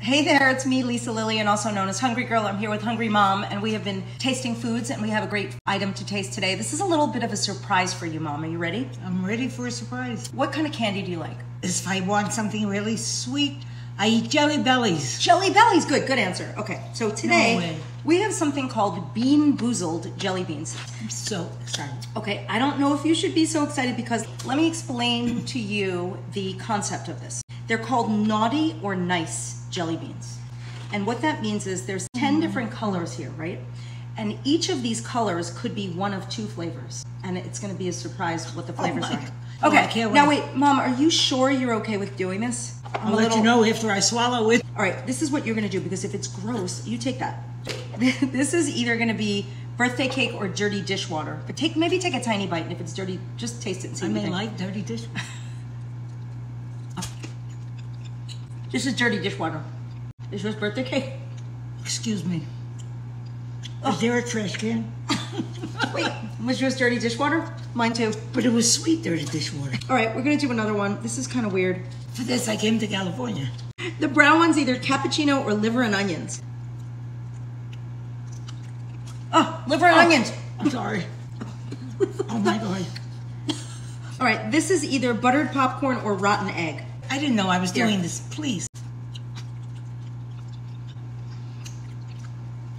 Hey there, it's me, Lisa Lillian, also known as Hungry Girl. I'm here with Hungry Mom, and we have been tasting foods, and we have a great item to taste today. This is a little bit of a surprise for you, Mom. Are you ready? I'm ready for a surprise. What kind of candy do you like? If I want something really sweet, I eat Jelly Bellies. Jelly Bellies, good answer. Okay, so No today way. we have something called BeanBoozled jelly beans. I'm so excited. Okay, I don't know if you should be so excited because let me explain to you the concept of this. They're called naughty or nice jelly beans. And what that means is there's 10 different colors here, right? And each of these colors could be one of two flavors. And it's gonna be a surprise what the flavors are. Oh, I Okay, can't now wait. wait, Mom, are you sure you're okay with doing this? I'll let you know after I swallow it. All right, this is what you're gonna do because if it's gross, you take that. This is either gonna be birthday cake or dirty dishwater. But maybe take a tiny bite, and if it's dirty, just taste it and see I what you may think. like dirty dish. This is dirty dishwater. Is yours birthday cake? Excuse me. Is there a trash can? Wait, was yours dirty dishwater? Mine too. But it was sweet dirty dishwater. All right, we're gonna do another one. This is kind of weird. For this, I came to California. The brown one's either cappuccino or liver and onions. Oh, liver and onions. I'm sorry. Oh my God. All right, this is either buttered popcorn or rotten egg. I didn't know I was Here. doing this. Please.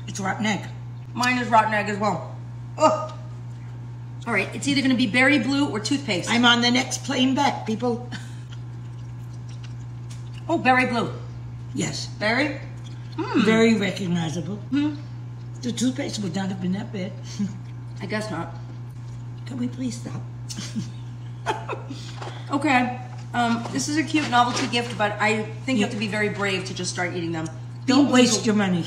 It's rotten egg. Mine is rotten egg as well. Oh. All right, it's either gonna be berry blue or toothpaste. I'm on the next plane back, people. Oh, berry blue. Yes. Berry? Very recognizable. The toothpaste would not have been that bad. I guess not. Can we please stop? Okay, this is a cute novelty gift, but I think you have to be very brave to just start eating them. Don't waste your money.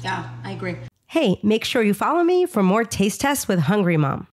Yeah, I agree. Hey, make sure you follow me for more taste tests with Hungry Mom.